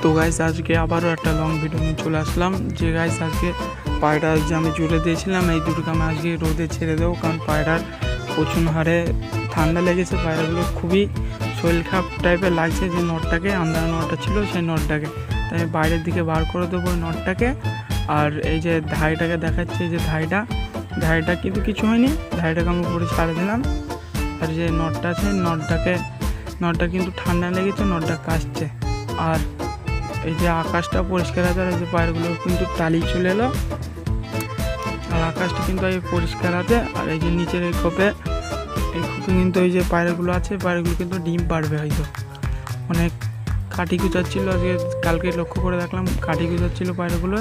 তো গাইস আজকে আবারও একটা লং ভিডিও নিয়ে চলে আসলাম। যে গাইস আজকে পায়রা যে আমি জুড়ে দিয়েছিলাম এই দুটোকে আমি আজকে রোদে ছেড়ে দেবো, কারণ পায়রার প্রচুর হারে ঠান্ডা লেগেছে। পায়রাগুলো খুবই শরীর খারাপ টাইপের লাগছে। যে নটটাকে আন্দার নটটা ছিল সেই নটটাকে তাই বাইরের দিকে বার করে দেবো ওই নটটাকে। আর এই যে ধাইটাকে দেখাচ্ছে, এই যে ধাইটা কিন্তু কিছু হয়নি, ধাইটাকে আমি উপরে ছাড়ে দিলাম। আর যে নটটা আছে নটটা কিন্তু ঠান্ডা লেগেছে, নটটা কাশছে। আর এই যে আকাশটা পরিষ্কার আছে, আর এই যে পায়রাগুলো কিন্তু টালি চলে এলো, আর আকাশটা কিন্তু এই পরিষ্কার আছে। আর এই যে নিচের এই খোপে কিন্তু এই যে পায়রাগুলো আছে, পায়রাগুলো কিন্তু ডিম পারবে হয়তো। অনেক কাঠি কুচাচ্ছিল, আজকে কালকে লক্ষ্য করে দেখলাম কাঠি কুচাচ্ছিল পায়রাগুলো।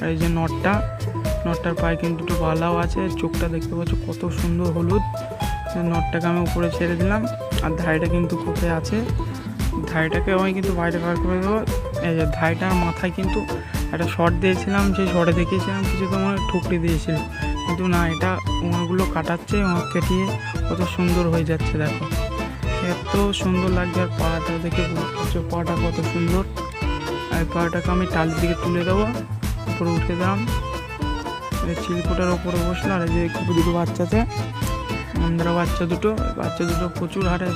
আর এই যে নটটার পায়ে কিন্তু দুটো বালাও আছে, চোখটা দেখতে পাচ্ছ কত সুন্দর হলুদ। নটটাকে আমি উপরে ছেড়ে দিলাম। আর ধাইটা কিন্তু খোপে আছে, ধাইটাকে আমি কিন্তু বাইরে বার করে দেবো। এই যে ধাইটার মাথায় কিন্তু একটা শর্ট দিয়েছিলাম, সেই শর্টে দেখিয়েছিলাম কিছু তোমার ঠুকরি দিয়েছিল, কিন্তু না, এটা ওগুলো কাটাচ্ছে, কেটিয়ে কত সুন্দর হয়ে যাচ্ছে। দেখো এত সুন্দর লাগছে। আর পাটা দেখে বুঝতে পাটা কত সুন্দর। আর পাটাকে আমি টালির দিকে তুলে দেবো, উপরে উঠে দিলাম, চিলকোটার ওপরে বসলো। আর এই যে দুটো বাচ্চা আছে, আন্দ্রা বাচ্চা দুটো প্রচুর হারে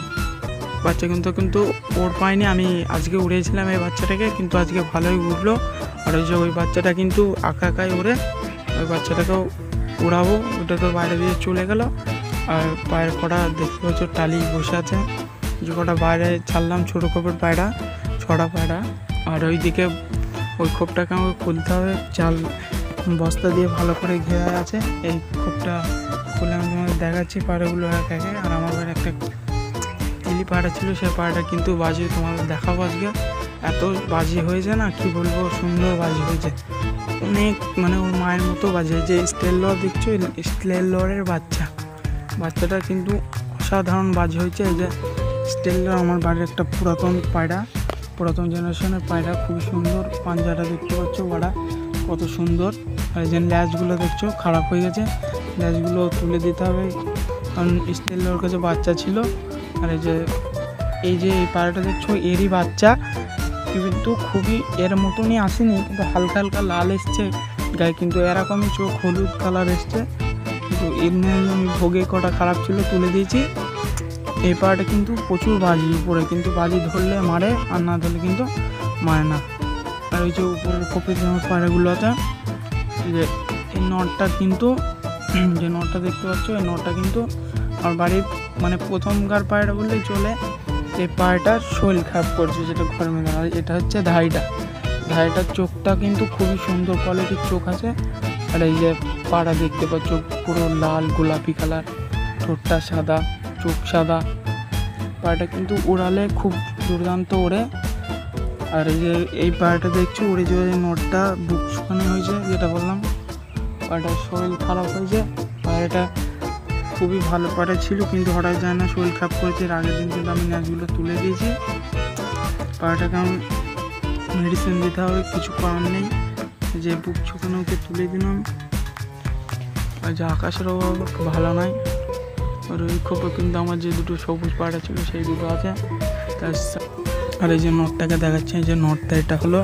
বাচ্চা কিন্তু ওর পায়নি। আমি আজকে উড়িয়েছিলাম এই বাচ্চাটাকে, কিন্তু আজকে ভালোই উঠলো। আর ওই যে ওই বাচ্চাটা কিন্তু আঁকায় ওড়ে, ওই বাচ্চাটাকেও উড়াবো। ওটা তো বাইরে দিয়ে চলে গেল। আর পায়ের কটা দেখতে পাচ্ছ টালি বসে আছে, যে কটা বাইরে ছাড়লাম ছোটো খোপের পায়রা, 6টা পায়রা। আর ওইদিকে ওই খোপটাকে আমাকে খুলতে হবে, চাল বস্তা দিয়ে ভালো করে ঘেরা আছে। এই খোপটা খুলে আমি তোমাদের দেখাচ্ছি পায়রাগুলো এক একে। আর আমার বাইরে একটা তিলি পায়রা ছিল, সেই পায়রাটা কিন্তু বাজি তোমাদের দেখাবো আজকে। এত বাজি হয়েছে না, কি বলবো, সুন্দর বাজি হয়েছে অনেক, মানে ওর মায়ের মতো বাজি। যে স্টেলর দেখছো, স্টেলরের বাচ্চাটা কিন্তু অসাধারণ বাজি হয়েছে। এই যে স্টেলর আমার বাড়ির একটা পুরাতন জেনারেশনের পায়রা, খুবই সুন্দর। পাঞ্জাটা দেখতে পাচ্ছ বাড়া কত সুন্দর। আর এই যে ল্যাচগুলো দেখছো খারাপ হয়ে গেছে, ল্যাচগুলো তুলে দিতে হবে, কারণ স্টেলর কাছে বাচ্চা ছিল। আর এই যে পায়রাটা দেখছো এরই বাচ্চা, কিন্তু খুবই এর মতনই আসেনি, কিন্তু হালকা হালকা লাল এসছে গায়ে, কিন্তু এরকমই চোখ হলুদ কালার এসছে। কিন্তু এমনি আমি ভোগে কটা খারাপ ছিল তুলে দিয়েছি। এই পায়রাটা কিন্তু প্রচুর বাজি উপরে, কিন্তু বাজি ধরলে মারে, আর না ধরলে কিন্তু মারে না। আর ওই যে উপরের খোপে যে পায়রাগুলো আছে, যে এই নটটা কিন্তু, যে নটটা দেখতে পাচ্ছ, এই নটটা কিন্তু আমার বাড়ির মানে প্রথমকার পায়রা বললেই চলে। এই পায়রাটার শরীর খারাপ করছে, যেটা ঘরের মধ্যে। আর এটা হচ্ছে ধাইটার চোখটা কিন্তু খুবই সুন্দর কোয়ালিটির চোখ আছে। আর এই যে পায়রা দেখতে পাচ্ছ পুরো লাল গোলাপি কালার, ঠোঁটটা সাদা, চোখ সাদা। পায়রাটা কিন্তু উড়ালে খুব দুর্দান্ত ওড়ে। আর এই পায়রাটা দেখছো উড়ে যে নটটা বুক শুকানো হয়েছে, যেটা বললাম পায়রাটার শরীর খারাপ হয়েছে। পায়রাটা খুবই ভালো পায়রা ছিল, কিন্তু হঠাৎ যায় না শরীর খারাপ করেছে। এর আগের দিন কিন্তু আমি ন্যাচগুলো তুলে দিয়েছি। পায়রাটাকে আমি মেডিসিন দিতে হবে, কিছু করার নেই। যে বুক শুকানো ওকে তুলে দিলাম। আর যে আকাশের অভাব ভালো নয়। আর ওই খোপে কিন্তু আমার যে দুটো সবুজ পায়রা ছিল সেই দুটো আছে। আর এই যে নটটাকে দেখাচ্ছে, এই যে নটটা, এটা হলো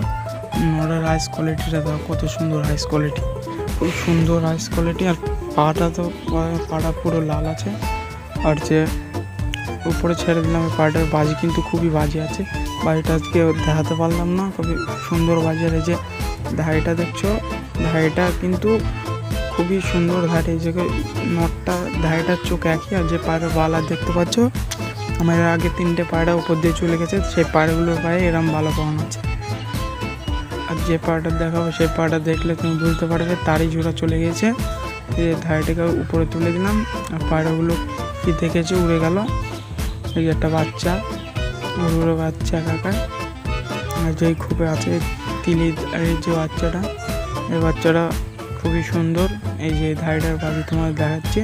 নটের হাইস কোয়ালিটিটা, দেখো কত সুন্দর হাইস কোয়ালিটি, খুব সুন্দর হাইস কোয়ালিটি। আর পাটা পুরো লাল আছে। আর যে উপরে ছেড়ে দিলাম, এই পাটার বাজি কিন্তু খুবই বাজি আছে। বাজিটা আজকে দেখাতে পারলাম না, খুবই সুন্দর বাজি। আর এই যে ধাইটা দেখছো, ধাইটা কিন্তু খুবই সুন্দর ধাইটা। এই জায়গায় নটটা ধাইটার চোখ একই। আর যে পায়রা বালা দেখতে পাচ্ছ, আমার আগে 3টে পায়রা উপর দিয়ে চলে গেছে, সেই পায়রাগুলোর পায়ে এরম ভালো পাওয়া আছে। আর যে পায়রাটা দেখাবো সেই পায়রাটা দেখলে তুমি বুঝতে পারবে তারই জোড়া চলে গেছে। এই ধাইটাকে উপরে তুলে দিলাম। আর পায়রাগুলো কি দেখেছে উড়ে গেল। এই একটা বাচ্চা, উড়ে বাচ্চা কাকায়। আর যেই খুবই আছে তিলি, আর এই যে বাচ্চাটা, এই বাচ্চাটা খুবই সুন্দর। এই যে ধাইটার বাজি তোমার দেখাচ্ছে,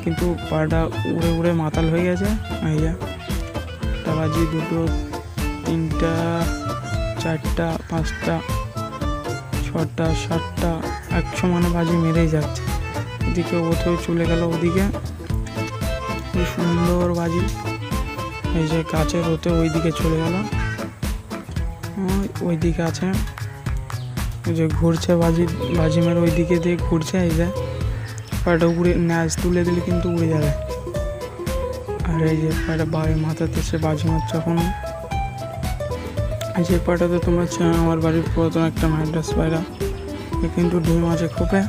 কিন্তু পায়রাটা উড়ে মাতাল হয়ে গেছে। এই যে একটা বাজি, 2, 3, 4, 5, 6, 7টা 100 মানে বাজি মেরেই যাচ্ছে। এদিকে কোথাও চলে গেল, ওদিকে খুব সুন্দর বাজি। এই যে গাছের হতে ওই দিকে চলে গেল। ওই দিকে আছে, এই যে ঘুরছে বাজি মেরে ওই দিকে দিয়ে ঘুরছে। এই যে পায়রাটা উড়ে ন্যাচ তুলে দিলে কিন্তু উড়ে যাবে। আর এই যে পায়রা বাড়ির মাথাতে সে বাজি মারছে এখন। যে পায়রাটাতে তোমরা আমার বাড়ির পুরাতন একটা ম্যাড্রাস পায়রা, কিন্তু ডিম আছে খোপে,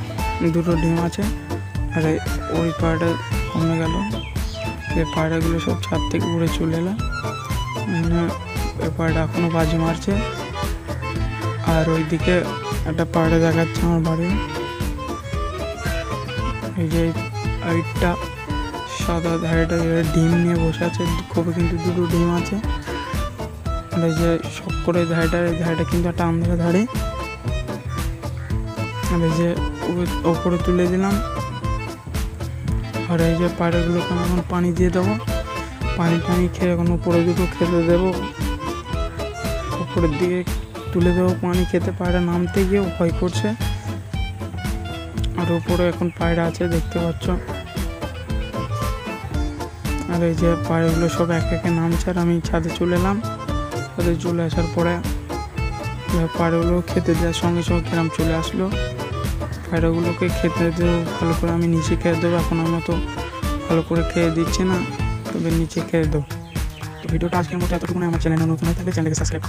দুটো ডিম আছে। আর ওই পায়রাটা কমে গেল। এই পায়রাগুলো সব ছাদ থেকে উড়ে চলে এলো। এই পায়রাটা এখনও বাজি মারছে। আর ওইদিকে একটা পায়রা দেখাচ্ছে আমার বাড়ি, এই যে এইটা সাদা ধারেটা ডিম নিয়ে বসে আছে, খোপে কিন্তু দুটো ডিম আছে। আর এই যে সব করে এই ধারেটা কিন্তু একটা আন্ধার ধারে। আর এই যে ওপরে তুলে দিলাম। আর এই যে পায়রাগুলোকে আমি এখন পানি দিয়ে দেবো, পানি খেয়ে এখন উপরে দুটো খেতে দেবো, উপরের দিকে তুলে দেবো পানি খেতে। পায়রা নামতে গিয়ে ভয় করছে। আর উপরে এখন পায়রা আছে দেখতে পাচ্ছ। আর এই যে পায়রাগুলো সব একে একে নামছে। আর আমি ছাদে চলে এলাম। ছাদে চলে আসার পরে পায়রাগুলো খেতে দেওয়ার সঙ্গে সঙ্গে কিরম চলে আসলো। পায়রাগুলোকে খেতে দেবো ভালো করে, আমি নিচে খেয়ে দেবো। এখন আমার মতো ভালো করে খেয়ে দিচ্ছে না, তবে নিচে খেয়ে দেবো। তো ভিডিওটা আজকের মতো এতটুকু। আমার চ্যানেলে নতুন হয়ে থাকলে চ্যানেলকে সাবস্ক্রাইব